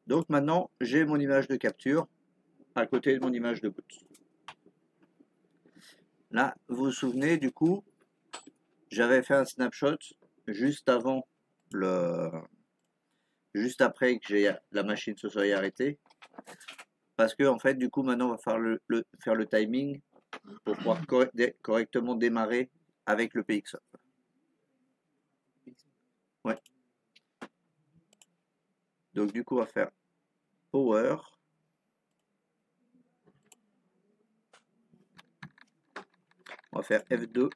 Donc maintenant, j'ai mon image de capture à côté de mon image de boot. Là, vous vous souvenez, du coup, j'avais fait un snapshot juste avant juste après que la machine se soit arrêtée. Parce que, en fait, du coup, maintenant, on va faire le timing pour pouvoir correctement démarrer avec le PXE. Ouais. Donc, du coup, on va faire Power. On va faire F2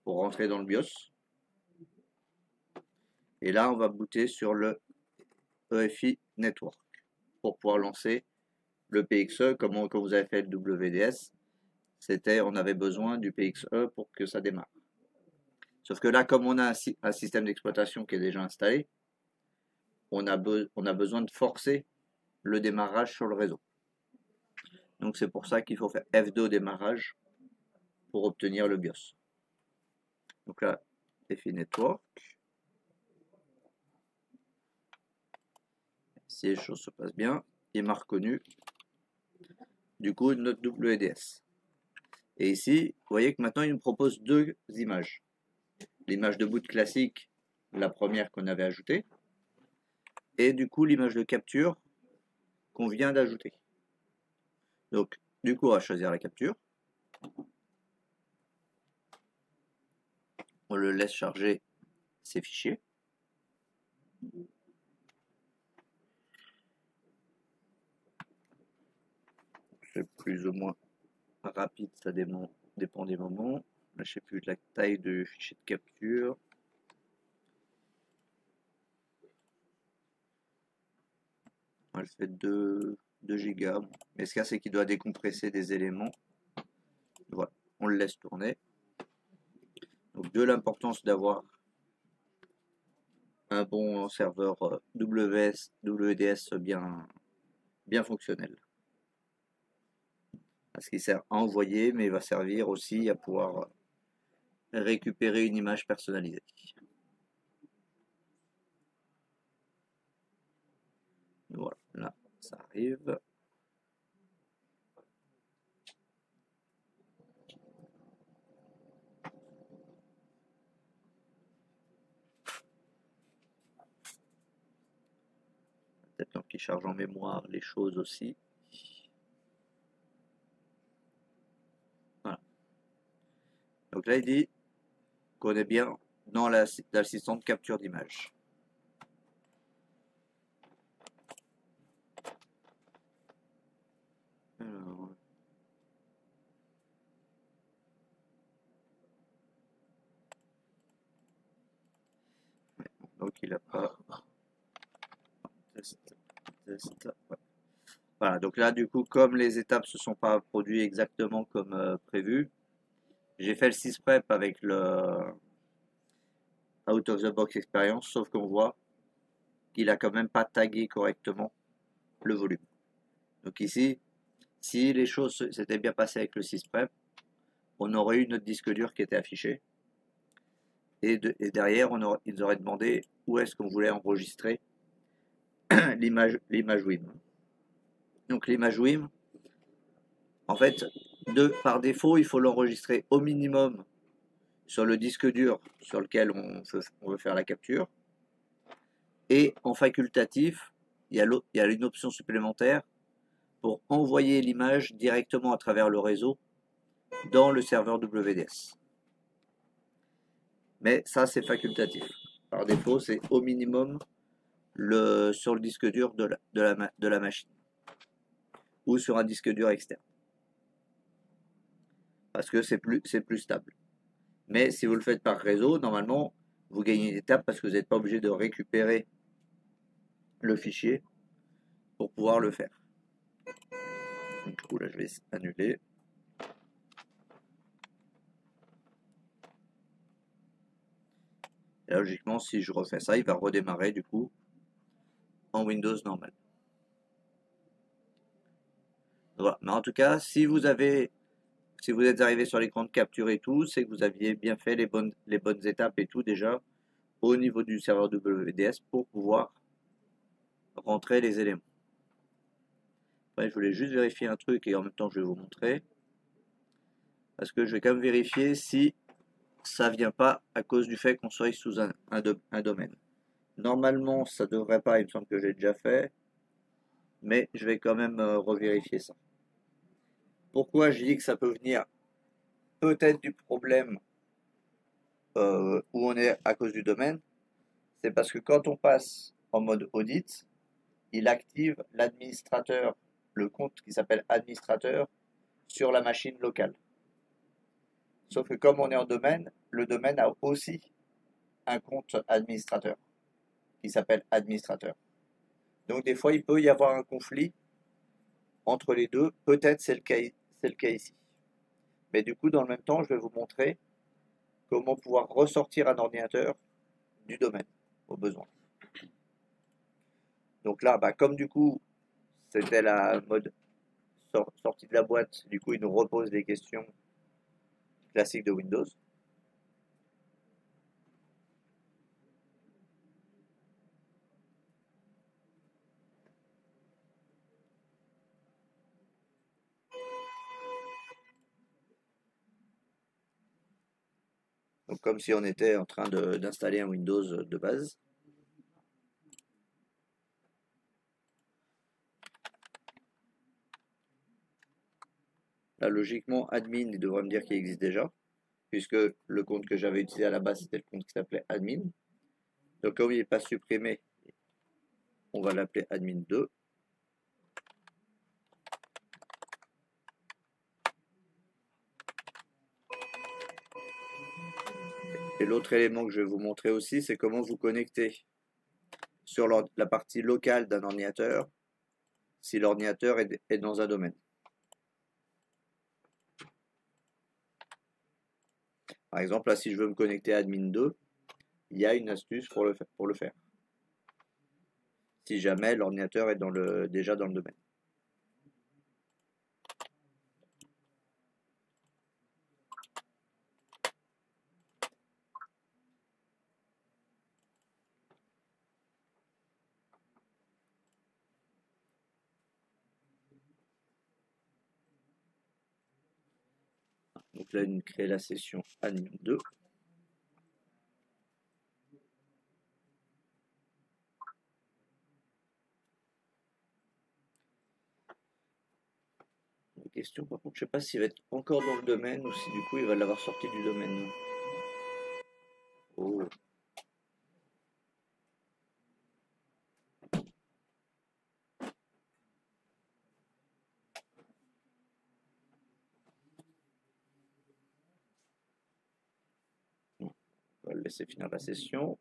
pour rentrer dans le BIOS. Et là, on va booter sur le EFI Network pour pouvoir lancer le PXE comme quand vous avez fait le WDS. On avait besoin du PXE pour que ça démarre. Sauf que là, comme on a un système d'exploitation qui est déjà installé, on a besoin de forcer le démarrage sur le réseau. Donc c'est pour ça qu'il faut faire F2 au démarrage pour obtenir le BIOS. Donc là, EFI Network. Si les choses se passent bien, il m'a reconnu du coup notre WDS. Et ici, vous voyez que maintenant il nous propose deux images. L'image de boot classique, la première qu'on avait ajoutée, et du coup l'image de capture qu'on vient d'ajouter. Donc du coup on va choisir la capture. On le laisse charger ses fichiers. C'est plus ou moins rapide, ça dépend des moments. Là, je sais plus de la taille du fichier de capture. Elle fait 2 gigas. Mais ce qu'il y a, c'est qu'il doit décompresser des éléments. Voilà, on le laisse tourner. Donc de l'importance d'avoir un bon serveur WDS bien fonctionnel. Parce qu'il sert à envoyer, mais il va servir aussi à pouvoir récupérer une image personnalisée. Voilà, là, ça arrive. Peut-être temps qu'il charge en mémoire les choses aussi. Voilà. Donc là, il dit qu'on est bien dans l'assistant de capture d'image. Alors, donc il n'a pas. Test. Ouais. Voilà, donc là, du coup, comme les étapes ne se sont pas produites exactement comme prévu, j'ai fait le sysprep avec le out of the box experience, sauf qu'on voit qu'il a quand même pas tagué correctement le volume. Donc ici, si les choses s'étaient bien passées avec le sysprep, on aurait eu notre disque dur qui était affiché. Et derrière, ils auraient demandé où est-ce qu'on voulait enregistrer l'image WIM. Donc l'image WIM, en fait, par défaut, il faut l'enregistrer au minimum sur le disque dur sur lequel on veut faire la capture. Et en facultatif, il y a une option supplémentaire pour envoyer l'image directement à travers le réseau dans le serveur WDS. Mais ça, c'est facultatif. Par défaut, c'est au minimum sur le disque dur de la machine ou sur un disque dur externe. Parce que c'est plus stable. Mais si vous le faites par réseau, normalement, vous gagnez une étape parce que vous n'êtes pas obligé de récupérer le fichier pour pouvoir le faire. Donc, du coup, là, je vais annuler. Et là, logiquement, si je refais ça, il va redémarrer du coup en Windows normal. Voilà. Mais en tout cas, si vous êtes arrivé sur l'écran de capture et tout, c'est que vous aviez bien fait les bonnes étapes et tout déjà au niveau du serveur WDS pour pouvoir rentrer les éléments. Après, je voulais juste vérifier un truc et en même temps je vais vous montrer. Parce que je vais quand même vérifier si ça vient pas à cause du fait qu'on soit sous un domaine. Normalement, ça devrait pas, il me semble que j'ai déjà fait, mais je vais quand même revérifier ça. Pourquoi je dis que ça peut venir peut-être du problème où on est à cause du domaine? C'est parce que quand on passe en mode audit, il active l'administrateur, le compte qui s'appelle administrateur, sur la machine locale. Sauf que comme on est en domaine, le domaine a aussi un compte administrateur qui s'appelle administrateur. Donc des fois, il peut y avoir un conflit entre les deux. Peut-être c'est le cas ici. Mais du coup, dans le même temps, je vais vous montrer comment pouvoir ressortir un ordinateur du domaine au besoin. Donc là, comme du coup, c'était la mode sortie de la boîte, du coup, il nous repose des questions classiques de Windows. Donc comme si on était en train d'installer un Windows de base. Là, logiquement, admin, il devrait me dire qu'il existe déjà, puisque le compte que j'avais utilisé à la base, c'était le compte qui s'appelait admin. Donc comme il n'est pas supprimé, on va l'appeler admin 2. Et l'autre élément que je vais vous montrer aussi, c'est comment vous connecter sur la partie locale d'un ordinateur si l'ordinateur est dans un domaine. Par exemple, là, si je veux me connecter à admin 2, il y a une astuce pour le faire. Si jamais l'ordinateur est déjà dans le domaine. Donc là, il crée la session admin 2. La question, par contre, je ne sais pas s'il va être encore dans le domaine ou si du coup il va l'avoir sorti du domaine. Oh. On va le laisser finir la session.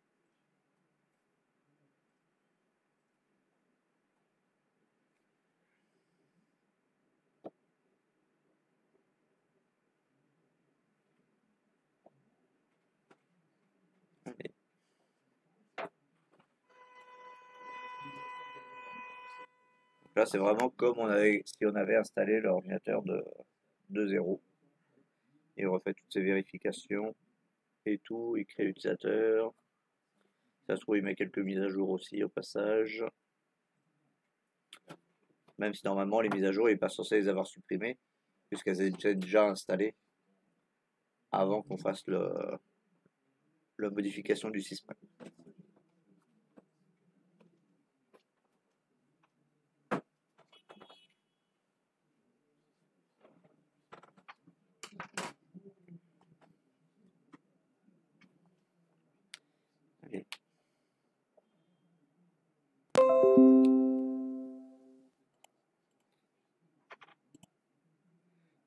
Allez. Donc là, c'est vraiment comme si on avait installé l'ordinateur de 0. Il refait toutes ses vérifications et tout. Il crée l'utilisateur. Ça se trouve, il met quelques mises à jour aussi au passage. Même si normalement, les mises à jour, il n'est pas censé les avoir supprimées, puisqu'elles étaient déjà installées avant qu'on fasse la modification du système. Allez.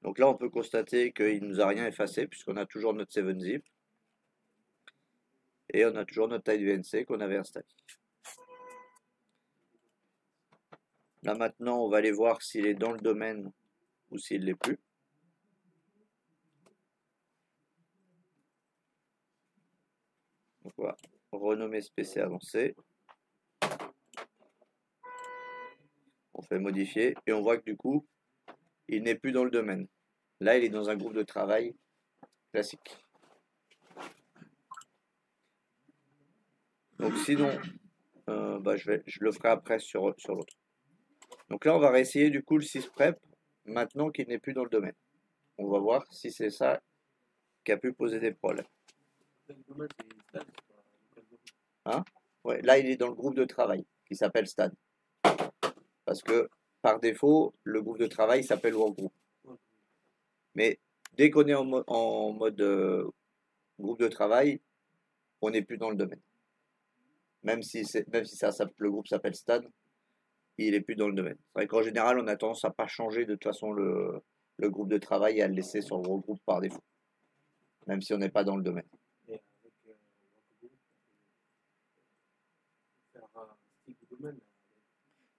Donc là, on peut constater qu'il ne nous a rien effacé puisqu'on a toujours notre 7-zip et on a toujours notre TinyVNC qu'on avait installé. Là maintenant, on va aller voir s'il est dans le domaine ou s'il ne l'est plus. Donc on va renommer ce PC avancé. On fait modifier et on voit que du coup, il n'est plus dans le domaine. Là, il est dans un groupe de travail classique. Donc sinon, je le ferai après sur l'autre. Donc là, on va réessayer du coup le sysprep maintenant qu'il n'est plus dans le domaine. On va voir si c'est ça qui a pu poser des problèmes. Hein? Ouais, là, il est dans le groupe de travail qui s'appelle Stade. Parce que par défaut, le groupe de travail s'appelle Workgroup. Mais dès qu'on est en mode groupe de travail, on n'est plus dans le domaine. Même si le groupe s'appelle Stade, il n'est plus dans le domaine. C'est vrai qu'en général, on a tendance à pas changer de toute façon le groupe de travail et à le laisser sur le regroupe par défaut, même si on n'est pas dans le domaine.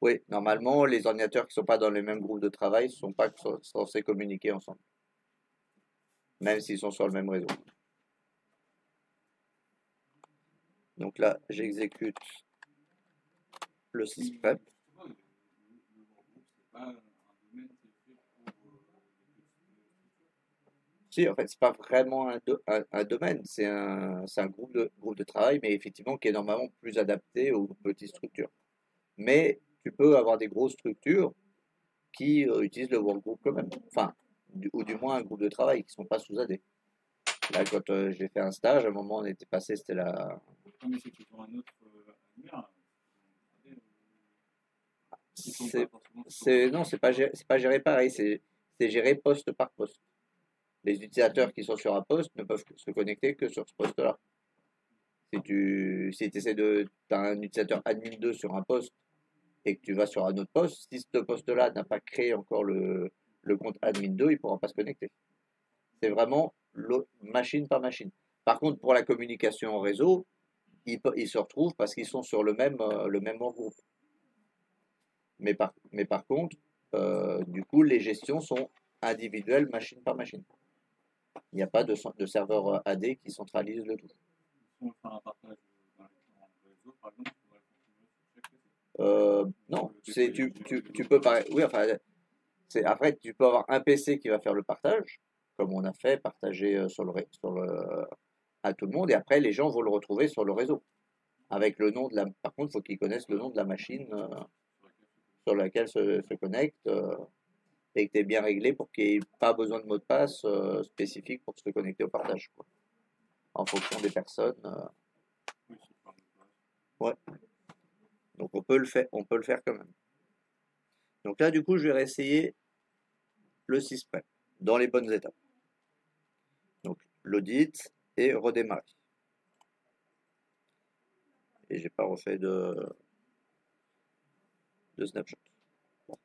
Oui, normalement, les ordinateurs qui ne sont pas dans les mêmes groupes de travail ne sont pas censés communiquer ensemble, même s'ils sont sur le même réseau. Donc là, j'exécute le sysprep. Si, en fait, c'est pas vraiment un domaine, c'est un groupe de travail, mais effectivement qui est normalement plus adapté aux petites structures. Mais tu peux avoir des grosses structures qui utilisent le workgroup quand même. Enfin, ou du moins un groupe de travail qui ne sont pas sous AD. Là, quand j'ai fait un stage, à un moment, on était passé, c'était la. Non, c'est pas géré pareil, c'est géré poste par poste. Les utilisateurs qui sont sur un poste ne peuvent se connecter que sur ce poste-là. Si tu essaies as un utilisateur admin 2 sur un poste et que tu vas sur un autre poste, si ce poste-là n'a pas créé encore le compte admin 2, il ne pourra pas se connecter. C'est vraiment machine par machine. Par contre, pour la communication en réseau, ils se retrouvent parce qu'ils sont sur le même groupe. Mais par contre, du coup, les gestions sont individuelles, machine par machine. Il n'y a pas de serveur AD qui centralise le tout. Non, tu peux pas. Oui, enfin, après, tu peux avoir un PC qui va faire le partage, comme on a fait, partager à tout le monde, et après, les gens vont le retrouver sur le réseau. Avec le nom de la. Par contre, il faut qu'ils connaissent le nom de la machine sur laquelle se connecte, et que tu es bien réglé pour qu'il n'y ait pas besoin de mot de passe spécifique pour se connecter au partage, quoi. En fonction des personnes. Ouais. Donc on peut le faire quand même. Donc là, du coup, je vais réessayer le sysprep dans les bonnes étapes. Donc l'audit et redémarrer. Et j'ai pas refait de snapshot. Bon.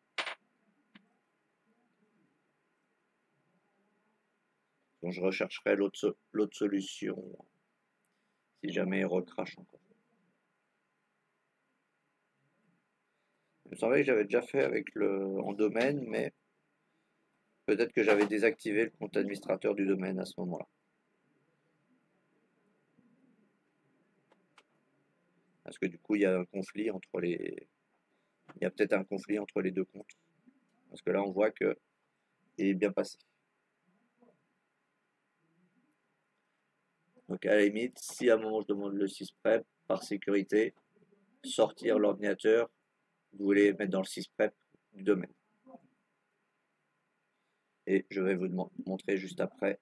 Donc je rechercherai l'autre solution si jamais il recrache encore. Il me semblait que j'avais déjà fait avec en domaine, mais peut-être que j'avais désactivé le compte administrateur du domaine à ce moment-là. Parce que du coup, il y a un conflit entre les. Il y a peut-être un conflit entre les deux comptes. Parce que là, on voit que il est bien passé. Donc à la limite, si à un moment je demande le sysprep, par sécurité, sortir l'ordinateur, vous voulez mettre dans le sysprep du domaine. Et je vais vous montrer juste après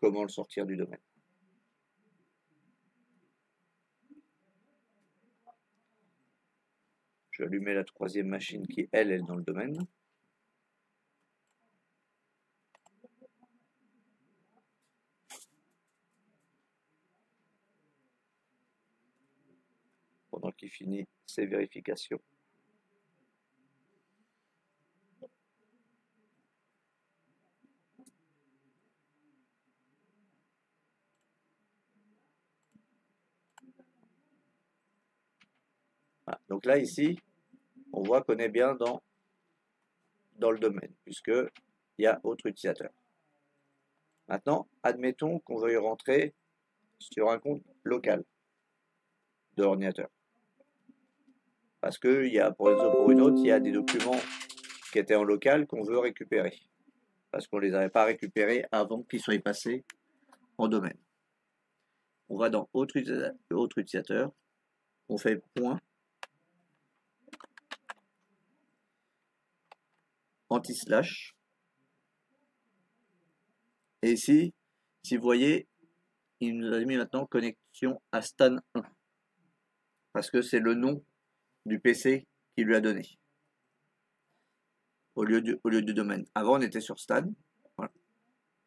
comment le sortir du domaine. Je vais allumer la troisième machine qui, elle, est dans le domaine. Pendant qu'il finit ses vérifications. Voilà. Donc là, ici, on voit qu'on est bien dans le domaine, puisqu'il y a autre utilisateur. Maintenant, admettons qu'on veuille rentrer sur un compte local de l'ordinateur. Parce que il y a, pour une autre, il y a des documents qui étaient en local qu'on veut récupérer. Parce qu'on ne les avait pas récupérés avant qu'ils soient passés en domaine. On va dans autre utilisateur, on fait point anti-slash. Et ici, si vous voyez, il nous a mis maintenant connexion à Stan 1. Parce que c'est le nom du PC qu'il lui a donné. Au lieu du domaine. Avant, on était sur Stan. Voilà.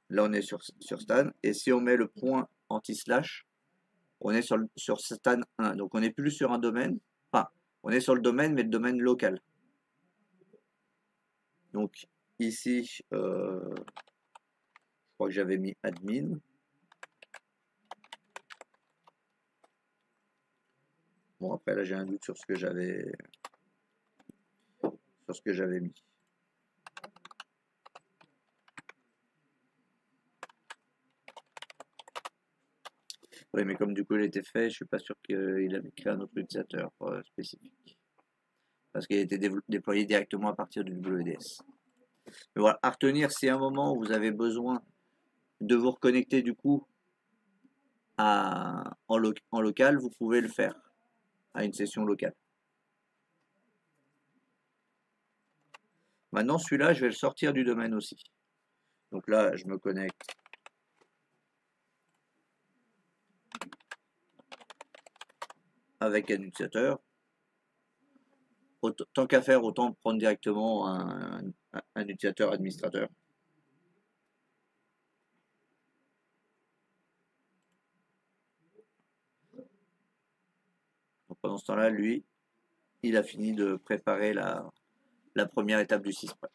Là, on est sur Stan. Et si on met le point anti-slash, on est sur Stan 1. Donc, on n'est plus sur un domaine. Enfin, on est sur le domaine, mais le domaine local. Donc, ici, je crois que j'avais mis admin. Bon, après, là, j'ai un doute sur ce que j'avais mis. Oui, mais comme du coup il était fait, je suis pas sûr qu'il avait créé un autre utilisateur spécifique. Parce qu'il a été déployé directement à partir du WDS. Mais voilà, à retenir, si à un moment vous avez besoin de vous reconnecter du coup en local, vous pouvez le faire à une session locale. Maintenant, celui-là, je vais le sortir du domaine aussi. Donc là, je me connecte avec un utilisateur. Tant qu'à faire, autant prendre directement un utilisateur administrateur. Donc pendant ce temps-là, lui, il a fini de préparer la première étape du sysprep.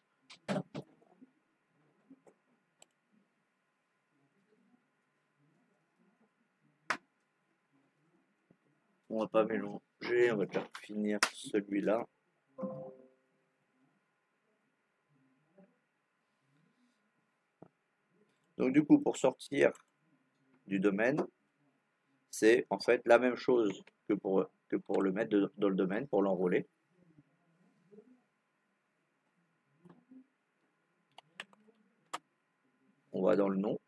On va pas mélanger, on va déjà finir celui-là. Donc du coup, pour sortir du domaine, c'est en fait la même chose que pour le mettre dans le domaine, pour l'enrôler. On va dans le nom.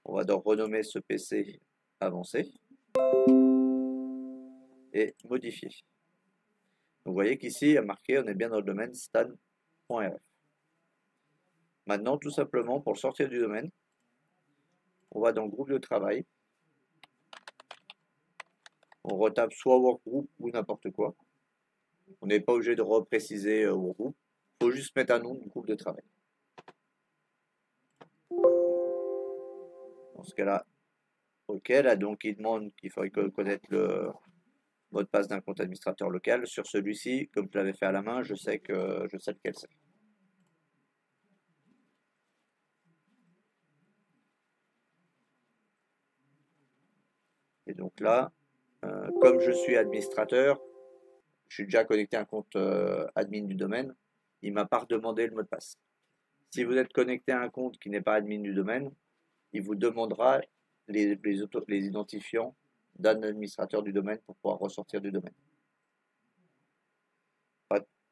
On va donc renommer ce PC avancé et modifier. Donc, vous voyez qu'ici, il y a marqué, on est bien dans le domaine stan.rf. Maintenant, tout simplement, pour le sortir du domaine, on va dans le groupe de travail. On retape soit workgroup ou n'importe quoi. On n'est pas obligé de repréciser workgroup. Il faut juste mettre un nom du groupe de travail. Dans ce cas-là, OK. Là, donc, il demande qu'il faudrait connaître le mot de passe d'un compte administrateur local. Sur celui-ci, comme je l'avais fait à la main, je sais lequel c'est. Et donc là, comme je suis administrateur, je suis déjà connecté à un compte admin du domaine, il ne m'a pas redemandé le mot de passe. Si vous êtes connecté à un compte qui n'est pas admin du domaine, il vous demandera les identifiants d'un administrateur du domaine pour pouvoir ressortir du domaine.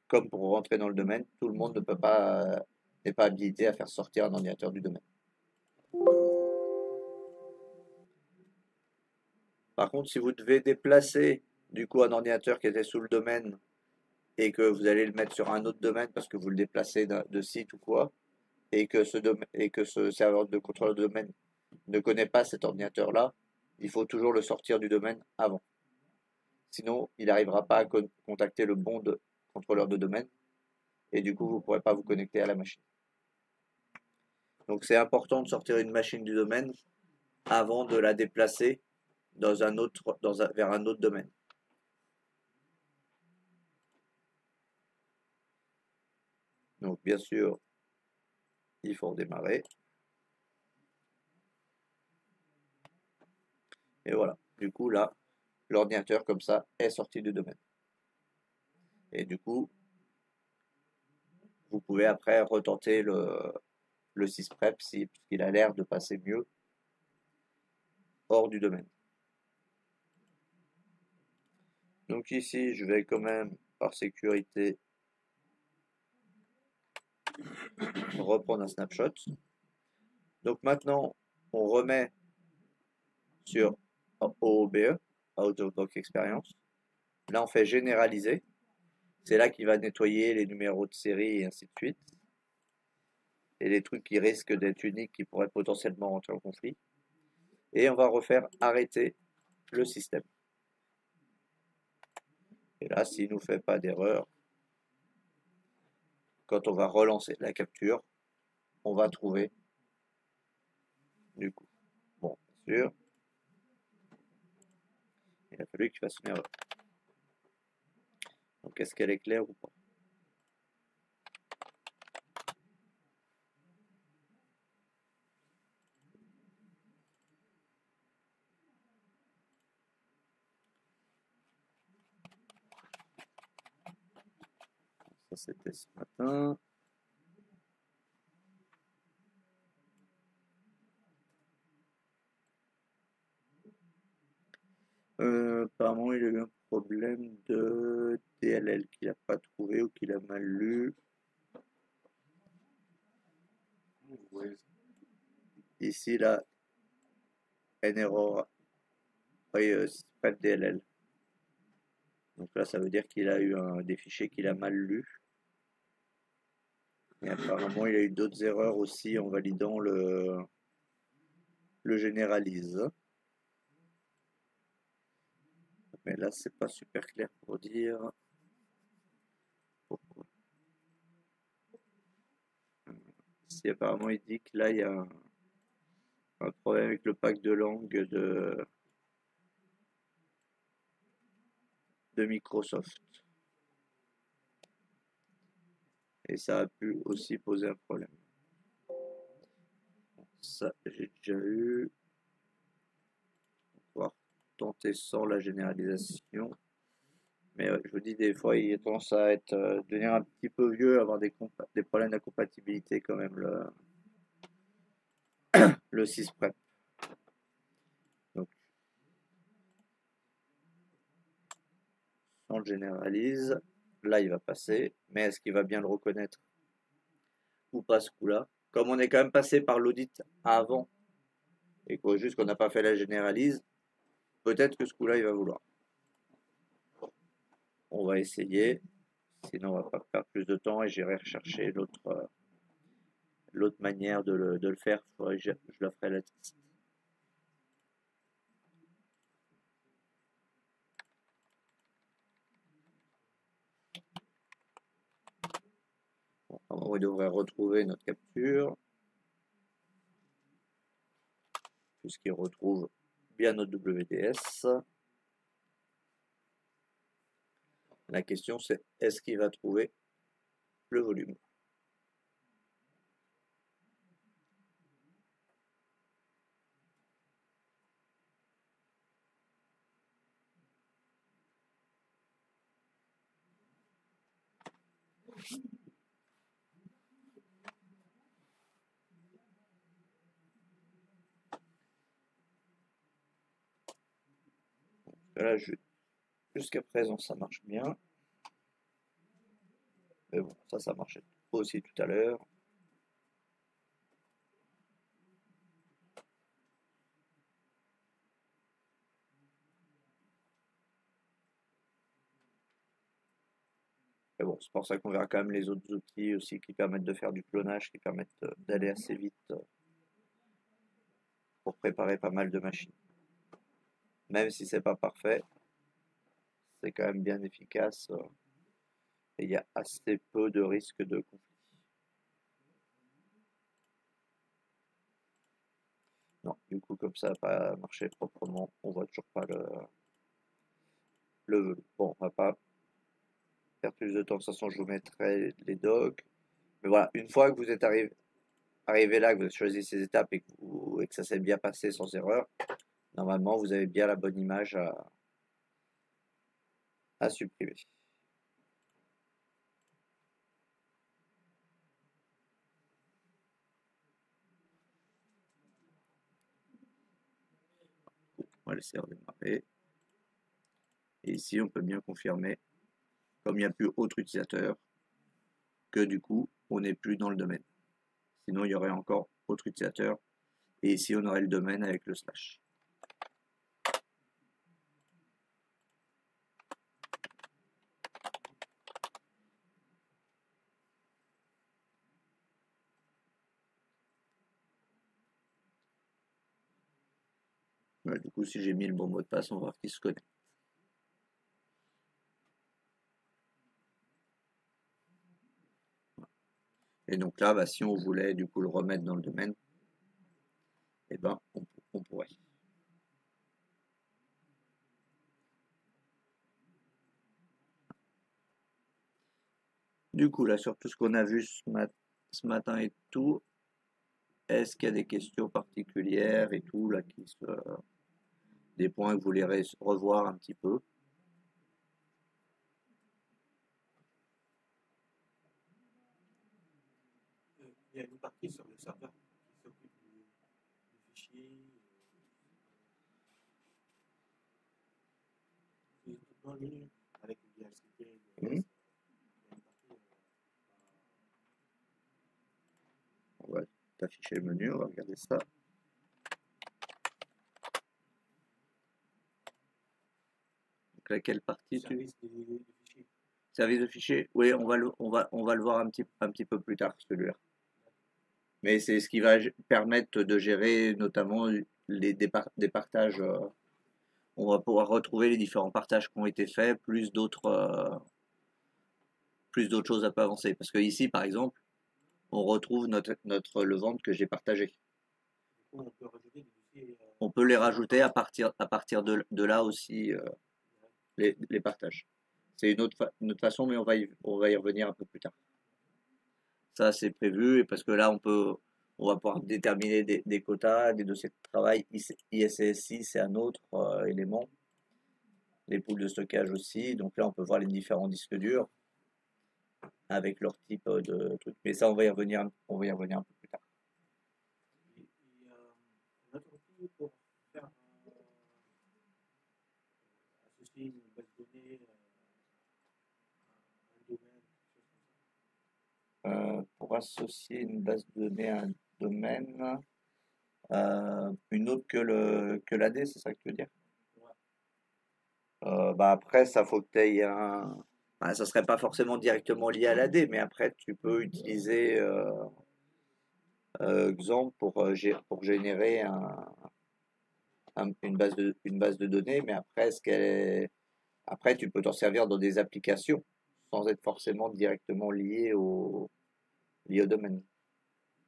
Comme pour rentrer dans le domaine, tout le monde n'est pas habilité à faire sortir un ordinateur du domaine. Par contre, si vous devez déplacer du coup un ordinateur qui était sous le domaine et que vous allez le mettre sur un autre domaine parce que vous le déplacez de site ou quoi, et que ce serveur de contrôle de domaine ne connaît pas cet ordinateur-là, il faut toujours le sortir du domaine avant. Sinon, il n'arrivera pas à contacter le bon contrôleur de domaine et du coup, vous ne pourrez pas vous connecter à la machine. Donc, c'est important de sortir une machine du domaine avant de la déplacer vers un autre domaine. Donc, bien sûr, il faut redémarrer. Et voilà. Du coup, là, l'ordinateur, comme ça, est sorti du domaine. Et du coup, vous pouvez après retenter le sysprep puisqu'il a l'air de passer mieux hors du domaine. Donc ici, je vais quand même, par sécurité, reprendre un snapshot. Donc maintenant, on remet sur OOBE, Out of Box Experience. Là, on fait généraliser. C'est là qu'il va nettoyer les numéros de série et ainsi de suite. Et les trucs qui risquent d'être uniques, qui pourraient potentiellement rentrer en conflit. Et on va refaire arrêter le système. Et là, s'il ne nous fait pas d'erreur, quand on va relancer la capture, on va trouver du coup. Bon, bien sûr, il a fallu qu'il fasse une erreur. Donc, est-ce qu'elle est claire ou pas? Ça, c'était ce matin. Apparemment, il a eu un problème de DLL qu'il n'a pas trouvé ou qu'il a mal lu. Ici, là, N error. Oui, c'est pas de DLL. Donc là, ça veut dire qu'il a eu des fichiers qu'il a mal lus. Et apparemment, il a eu d'autres erreurs aussi en validant le généralise. Mais là, c'est pas super clair pour dire pourquoi. Si apparemment il dit que là, il y a un problème avec le pack de langue de Microsoft. Et ça a pu aussi poser un problème. Ça, j'ai déjà eu. On va tenter sans la généralisation. Mais je vous dis, des fois, il a tendance à devenir un petit peu vieux, avoir des problèmes d'incompatibilité quand même, le sysprep. Donc, on le généralise. Là, il va passer. Mais est-ce qu'il va bien le reconnaître ou pas ce coup-là? Comme on est quand même passé par l'audit avant et juste qu'on n'a pas fait la généralise, peut-être que ce coup-là, il va vouloir. On va essayer. Sinon, on va pas perdre plus de temps et j'irai rechercher l'autre manière de le faire. Je la ferai la test. Bon, on devrait retrouver notre capture. Puisqu'il retrouve bien notre WDS. La question c'est, est-ce qu'il va trouver le volume? Là, jusqu'à présent, ça marche bien. Mais bon, ça marchait aussi tout à l'heure. Mais bon, c'est pour ça qu'on verra quand même les autres outils aussi qui permettent de faire du clonage, qui permettent d'aller assez vite pour préparer pas mal de machines. Même si c'est pas parfait, c'est quand même bien efficace et il y a assez peu de risques de conflit. Non, du coup, comme ça n'a pas marché proprement, on voit toujours pas le volume. Bon, on va pas perdre plus de temps. De toute façon, je vous mettrai les docs. Mais voilà, une fois que vous êtes arrivé là, que vous avez choisi ces étapes et que ça s'est bien passé sans erreur, normalement, vous avez bien la bonne image à supprimer. On va laisser redémarrer. Et ici, on peut bien confirmer, comme il n'y a plus autre utilisateur, que du coup, on n'est plus dans le domaine. Sinon, il y aurait encore autre utilisateur. Et ici, on aurait le domaine avec le slash. Voilà, du coup, si j'ai mis le bon mot de passe, on va voir qui se connaît. Et donc là, bah, si on voulait du coup le remettre dans le domaine, eh ben, on pourrait. Du coup, là, sur tout ce qu'on a vu ce matin et tout, est-ce qu'il y a des questions particulières et tout, là, des points que vous voulez revoir un petit peu? Il y a une partie sur le serveur qui s'occupe du fichier, qui est tout en ligne avec le DHCP. Il y a Mhm. une partie, On va afficher le menu, on va regarder ça. Donc, laquelle partie tu... service des fichiers. Service de fichier? Oui, on va le voir un petit peu plus tard, celui-là. Mais c'est ce qui va permettre de gérer notamment des partages. On va pouvoir retrouver les différents partages qui ont été faits, plus d'autres choses à peu avancer. Parce que ici, par exemple, on retrouve le ventre que j'ai partagé. Du coup, on peut rajouter des fichiers. On peut les rajouter à partir de là aussi, les partages. C'est une autre façon, mais on va y revenir un peu plus tard. Ça, c'est prévu, et parce que là, on va pouvoir déterminer des quotas, des dossiers de travail. ISSI, c'est un autre élément. Les poules de stockage aussi. Donc là, on peut voir les différents disques durs avec leur type de truc. Mais ça, on va y revenir un peu plus tard. Et un autre outil pour faire associer une base de données, un domaine, quelque chose comme ça. Pour associer une base de données à un domaine, une autre que l'AD, c'est ça que tu veux dire? Ouais. Bah après, ça faut que tu aies un. Bah, ça serait pas forcément directement lié à l'AD, mais après, tu peux utiliser Xampp pour générer une base de données, mais après, après, tu peux t'en servir dans des applications sans être forcément directement lié au domaine.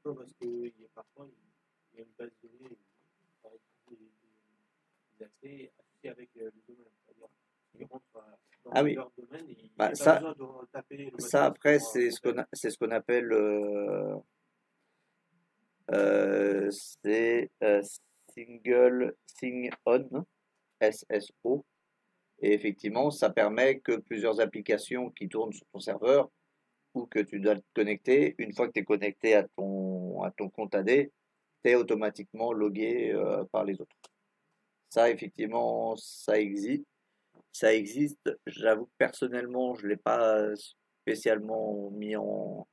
Non, parce que parfois, il y a une base de données, par exemple, des accès associés avec le domaine. C'est-à-dire qu'ils rentrent dans Ah oui, leur domaine et il n'y bah a pas besoin de taper le mot de ça passe après, pour c'est ce qu'on appelle c'est Single Sign-On, SSO. Et effectivement, ça permet que plusieurs applications qui tournent sur ton serveur ou que tu dois te connecter, une fois que tu es connecté à ton compte AD, tu es automatiquement logué par les autres. Ça, effectivement, ça existe. Ça existe. J'avoue que personnellement, je ne l'ai pas spécialement mis en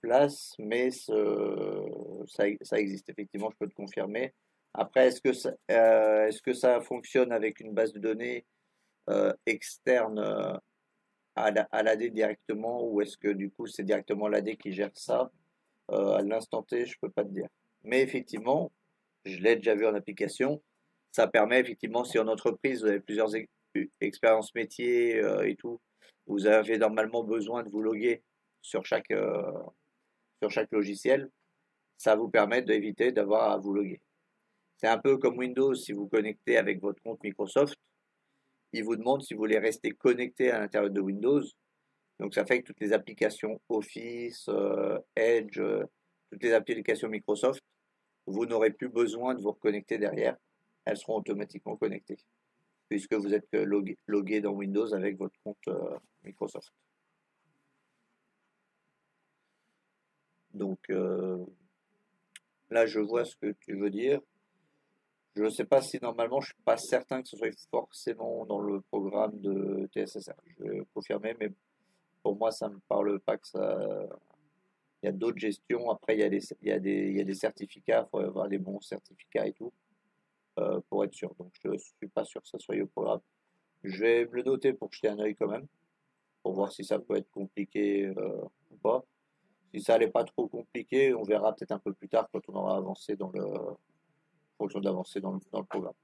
place, mais ça existe. Effectivement, je peux te confirmer. Après, est-ce que ça fonctionne avec une base de données externe à l'AD directement, ou est-ce que du coup c'est directement l'AD qui gère ça? À l'instant T, je peux pas te dire. Mais effectivement, je l'ai déjà vu en application. Ça permet effectivement, si en entreprise vous avez plusieurs expériences métiers et tout, vous avez normalement besoin de vous loguer sur sur chaque logiciel. Ça vous permet d'éviter d'avoir à vous loguer. C'est un peu comme Windows, si vous connectez avec votre compte Microsoft, il vous demande si vous voulez rester connecté à l'intérieur de Windows. Donc ça fait que toutes les applications Office, Edge, toutes les applications Microsoft, vous n'aurez plus besoin de vous reconnecter derrière. Elles seront automatiquement connectées, puisque vous êtes logué dans Windows avec votre compte Microsoft. Donc là, je vois ce que tu veux dire. Je ne sais pas si normalement, je ne suis pas certain que ce soit forcément dans le programme de TSSR. Je vais confirmer, mais pour moi, ça ne me parle pas que ça. Il y a d'autres gestions. Après, il y a des certificats. Il faut avoir les bons certificats et tout pour être sûr. Donc, je ne suis pas sûr que ça soit au programme. Je vais me le noter pour jeter un œil quand même, pour voir si ça peut être compliqué ou pas. Si ça n'est pas trop compliqué, on verra peut-être un peu plus tard quand on aura avancé dans le, en fonction d'avancer dans le programme.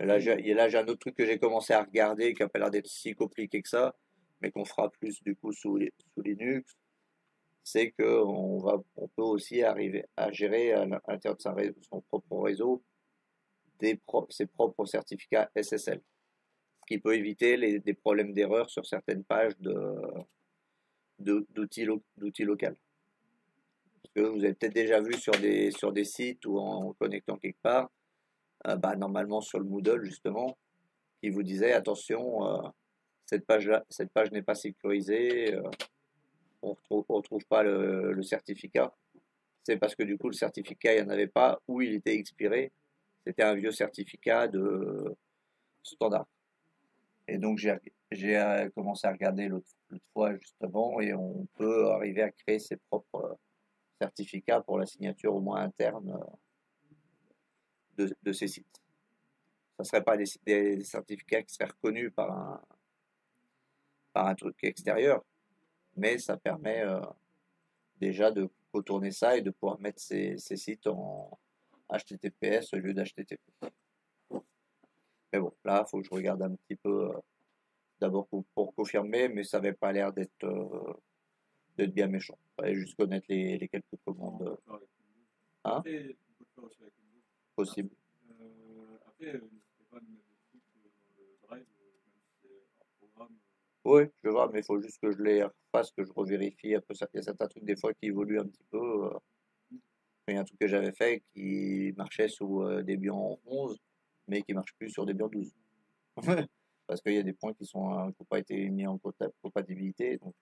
Là, j'ai un autre truc que j'ai commencé à regarder qui n'a pas l'air d'être si compliqué que ça, mais qu'on fera plus du coup sous Linux. C'est on peut aussi arriver à gérer à l'intérieur de son propre réseau ses propres certificats SSL, ce qui peut éviter des problèmes d'erreur sur certaines pages d'outils locaux. Parce que vous avez peut-être déjà vu sur des sites ou en connectant quelque part, normalement sur le Moodle justement, qui vous disait attention, cette page n'est pas sécurisée, on retrouve pas le certificat. C'est parce que du coup le certificat il n'y en avait pas ou il était expiré. C'était un vieux certificat de standard. Et donc j'ai commencé à regarder l'autre fois justement et on peut arriver à créer ses propres certificats pour la signature au moins interne de ces sites. Ça ne serait pas des certificats qui seraient reconnus par un truc extérieur, mais ça permet déjà de contourner ça et de pouvoir mettre ces sites en HTTPS au lieu d'HTTP. Mais bon, là, il faut que je regarde un petit peu d'abord pour confirmer, mais ça n'avait pas l'air d'être bien méchant. Il fallait juste connaître les quelques commandes. Hein? Possible. Après, n'hésitez pas à nous mettre des trucs sur le drive, même si c'est un programme. Oui, je vois, mais il faut juste que je les refasse, que je revérifie un peu ça. Il y a certains trucs des fois qui évoluent un petit peu. Il y a un truc que j'avais fait qui marchait sous Debian 11, mais qui marche plus sur Debian 12. Parce qu'il y a des points qui n'ont pas été mis en compatibilité, donc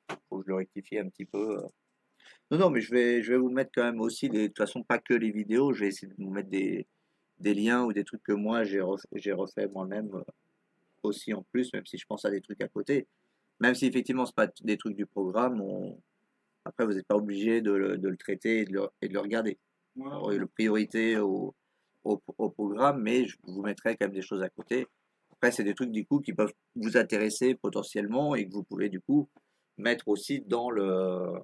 il faut que je le rectifie un petit peu. Non, non, mais je vais vous mettre quand même aussi, de toute façon, pas que les vidéos, je vais essayer de vous mettre des liens ou des trucs que moi j'ai refait moi-même aussi en plus, même si je pense à des trucs à côté. Même si effectivement, c'est pas des trucs du programme, après, vous n'êtes pas obligé de le traiter et de le regarder. Ouais, Alors, ouais. le priorité au programme, mais je vous mettrai quand même des choses à côté. Après, c'est des trucs du coup qui peuvent vous intéresser potentiellement et que vous pouvez du coup mettre aussi dans le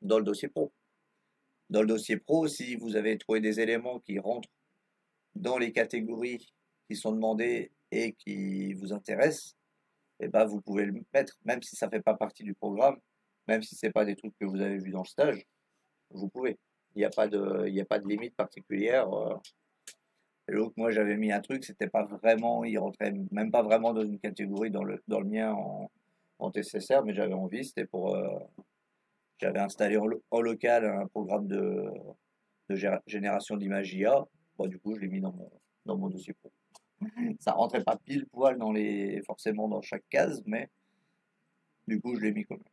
dossier pro. Dans le dossier pro, si vous avez trouvé des éléments qui rentrent dans les catégories qui sont demandées et qui vous intéressent, et ben vous pouvez le mettre, même si ça ne fait pas partie du programme, même si c'est pas des trucs que vous avez vus dans le stage, vous pouvez. Il n'y a pas de limite particulière. Et donc moi j'avais mis un truc, c'était pas vraiment, il rentrait même pas vraiment dans une catégorie dans le mien en TCSR, mais j'avais envie, c'était pour j'avais installé en local un programme de génération d'images IA. Bon, du coup je l'ai mis dans mon dossier pro. Ça rentrait pas pile poil forcément dans chaque case, mais du coup je l'ai mis quand même.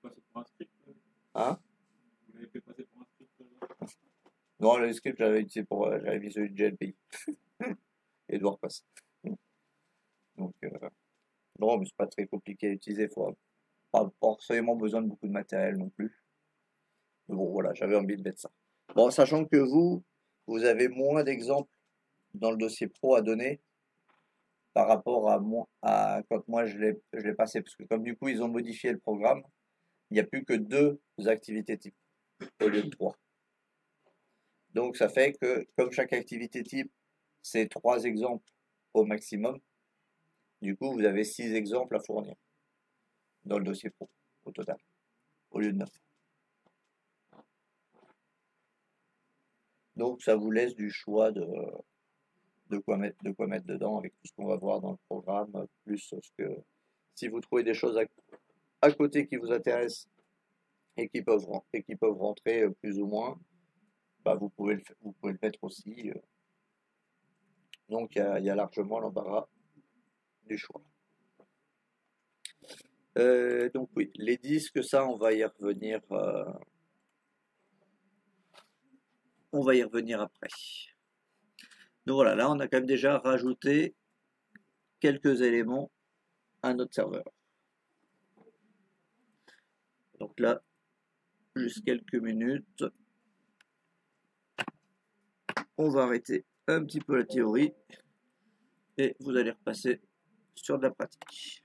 Passer pour un script. Hein? Vous l'avez fait passer pour un script. Non, le script j'avais utilisé j'avais mis celui de GLPI et de WordPress. Donc non, mais c'est pas très compliqué à utiliser, faut pas forcément besoin de beaucoup de matériel non plus. Mais bon, voilà, j'avais envie de mettre ça. Bon, sachant que vous avez moins d'exemples dans le dossier pro à donner par rapport à quand moi je l'ai passé, parce que comme du coup ils ont modifié le programme, il n'y a plus que 2 activités types au lieu de 3. Donc ça fait que comme chaque activité type, c'est 3 exemples au maximum, du coup vous avez 6 exemples à fournir dans le dossier pro au total, au lieu de 9. Donc ça vous laisse du choix de quoi mettre dedans avec tout ce qu'on va voir dans le programme, plus ce que si vous trouvez des choses à côté qui vous intéressent et qui peuvent rentrer plus ou moins, vous pouvez le mettre aussi. Donc il y a largement l'embarras du choix. Donc oui, les disques, ça on va y revenir. On va y revenir après. Donc voilà, là on a quand même déjà rajouté quelques éléments à notre serveur. Donc là, juste quelques minutes. On va arrêter un petit peu la théorie et vous allez repasser sur de la pratique.